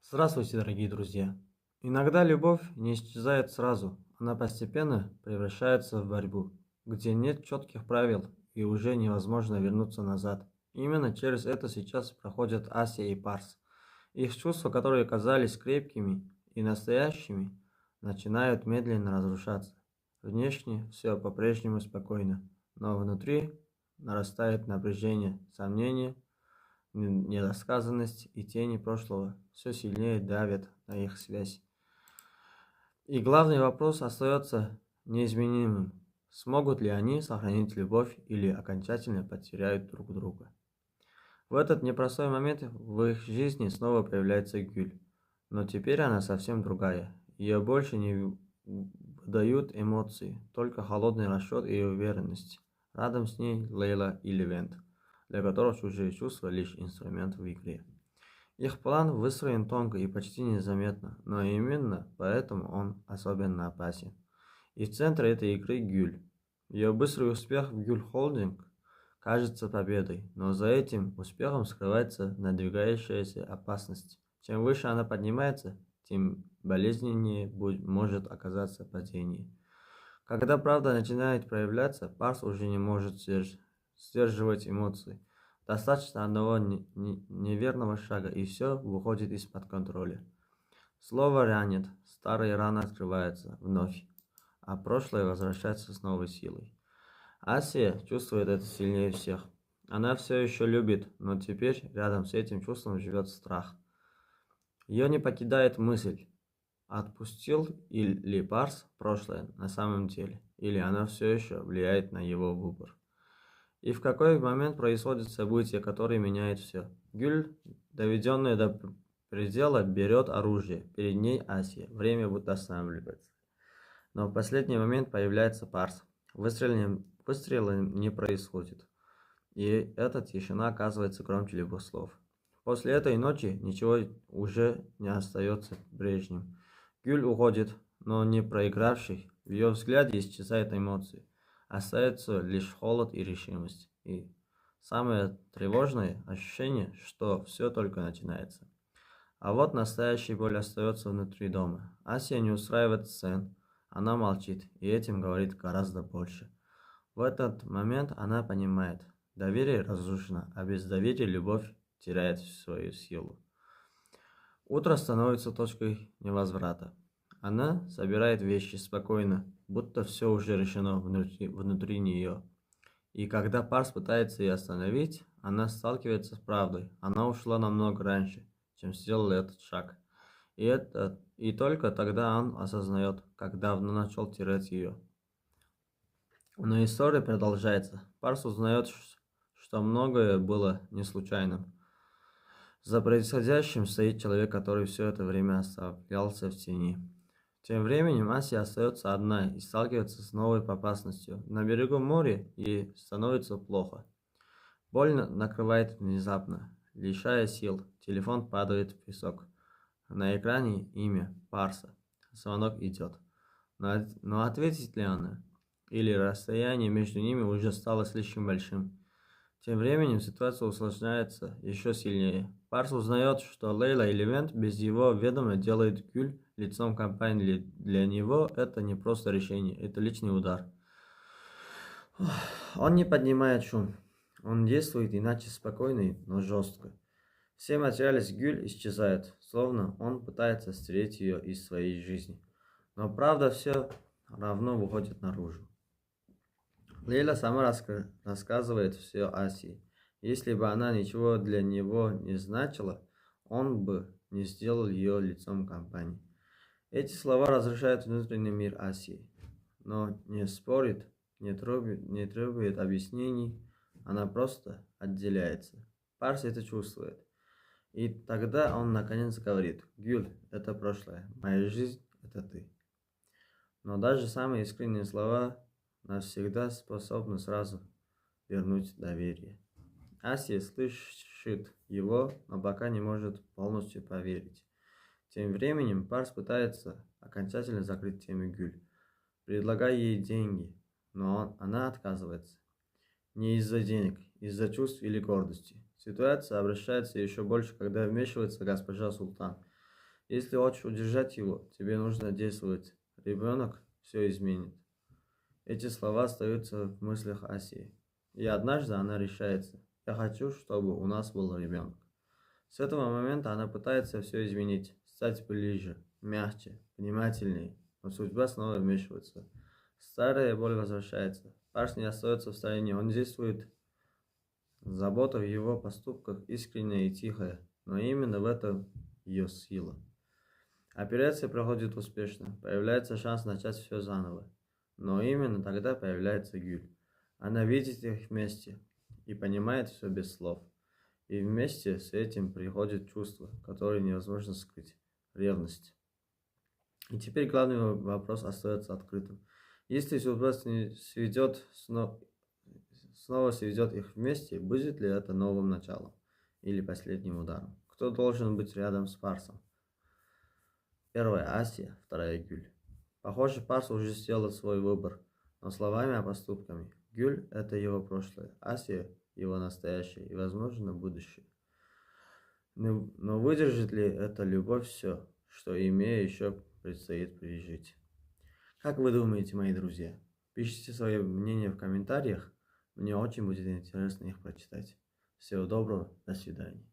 Здравствуйте, дорогие друзья! Иногда любовь не исчезает сразу, она постепенно превращается в борьбу, где нет четких правил и уже невозможно вернуться назад. Именно через это сейчас проходят Ася и Парс. Их чувства, которые казались крепкими и настоящими, начинают медленно разрушаться. Внешне все по-прежнему спокойно, но внутри нарастает напряжение, сомнение, недосказанность и тени прошлого все сильнее давят на их связь. И главный вопрос остается неизменимым. Смогут ли они сохранить любовь или окончательно потеряют друг друга? В этот непростой момент в их жизни снова появляется Гюль. Но теперь она совсем другая. Ее больше не выдают эмоции, только холодный расчет и уверенность. Рядом с ней Лейла и Левент, для которых чужие чувства лишь инструмент в игре. Их план выстроен тонко и почти незаметно, но именно поэтому он особенно опасен. И в центре этой игры Гюль. Ее быстрый успех в Гюль Холдинг кажется победой, но за этим успехом скрывается надвигающаяся опасность. Чем выше она поднимается, тем болезненнее может оказаться падение. Когда правда начинает проявляться, Парс уже не может сдерживать эмоции. Достаточно одного неверного шага, и все выходит из-под контроля. Слово ранит, старые раны открываются вновь, а прошлое возвращается с новой силой. Асия чувствует это сильнее всех. Она все еще любит, но теперь рядом с этим чувством живет страх. Ее не покидает мысль, отпустил ли Парс прошлое на самом деле, или оно все еще влияет на его выбор. И в какой момент происходит событие, которое меняет все. Гюль, доведенная до предела, берет оружие. Перед ней Асия. Время будто останавливается. Но в последний момент появляется Парс. Выстрела не происходит. И эта тишина оказывается громче любых слов. После этой ночи ничего уже не остается прежним. Гюль уходит, но не проигравший. В ее взгляде исчезают эмоции. Остается лишь холод и решимость. И самое тревожное ощущение, что все только начинается. А вот настоящая боль остается внутри дома. Ася не устраивает сцен. Она молчит, и этим говорит гораздо больше. В этот момент она понимает, доверие разрушено, а без доверия любовь теряет свою силу. Утро становится точкой невозврата. Она собирает вещи спокойно, будто все уже решено внутри нее. И когда Парс пытается ее остановить, она сталкивается с правдой. Она ушла намного раньше, чем сделала этот шаг. И только тогда он осознает, как давно начал терять ее. Но история продолжается. Парс узнает, что многое было не случайным. За происходящим стоит человек, который все это время оставлялся в тени. Тем временем Ася остается одна и сталкивается с новой опасностью. На берегу моря ей становится плохо. Боль накрывает внезапно, лишая сил. Телефон падает в песок. На экране имя Парса. Звонок идет. Но ответит ли она? Или расстояние между ними уже стало слишком большим? Тем временем ситуация усложняется еще сильнее. Парс узнает, что Лейла и Левент без его ведома делают Гюль лицом компании. Для него это не просто решение, это личный удар. Он не поднимает шум. Он действует иначе спокойно, но жестко. Все материальность Гюль исчезает, словно он пытается стереть ее из своей жизни. Но правда все равно выходит наружу. Лейла сама рассказывает все Асии. Если бы она ничего для него не значила, он бы не сделал ее лицом компании. Эти слова разрушают внутренний мир Асии, но не спорит, не требует объяснений, она просто отделяется. Парс это чувствует. И тогда он наконец говорит: «Гюль, это прошлое, моя жизнь – это ты». Но даже самые искренние слова навсегда способны сразу вернуть доверие. Асия слышит его, но пока не может полностью поверить. Тем временем Парс пытается окончательно закрыть тему Гюль, предлагая ей деньги, но она отказывается. Не из-за денег, из-за чувств или гордости. Ситуация обращается еще больше, когда вмешивается госпожа Султан. Если хочешь удержать его, тебе нужно действовать. Ребенок все изменит. Эти слова остаются в мыслях Асии. И однажды она решается. Я хочу, чтобы у нас был ребенок. С этого момента она пытается все изменить, стать ближе, мягче, внимательнее. Но судьба снова вмешивается. Старая боль возвращается. Парс не остается в стороне. Он действует. Забота в его поступках искренняя и тихая. Но именно в этом ее сила. Операция проходит успешно. Появляется шанс начать все заново. Но именно тогда появляется Гюль. Она видит их вместе и понимает все без слов. И вместе с этим приходит чувство, которое невозможно скрыть – ревность. И теперь главный вопрос остается открытым. Если судьба снова сведет их вместе, будет ли это новым началом или последним ударом? Кто должен быть рядом с Парсом? Первая Асия, вторая Гюль. Похоже, Парс уже сделал свой выбор, но словами, а поступками. Гюль – это его прошлое, Асия – его настоящее и, возможно, будущее. Но выдержит ли эта любовь все, что имея еще предстоит пережить? Как вы думаете, мои друзья? Пишите свое мнение в комментариях, мне очень будет интересно их прочитать. Всего доброго, до свидания.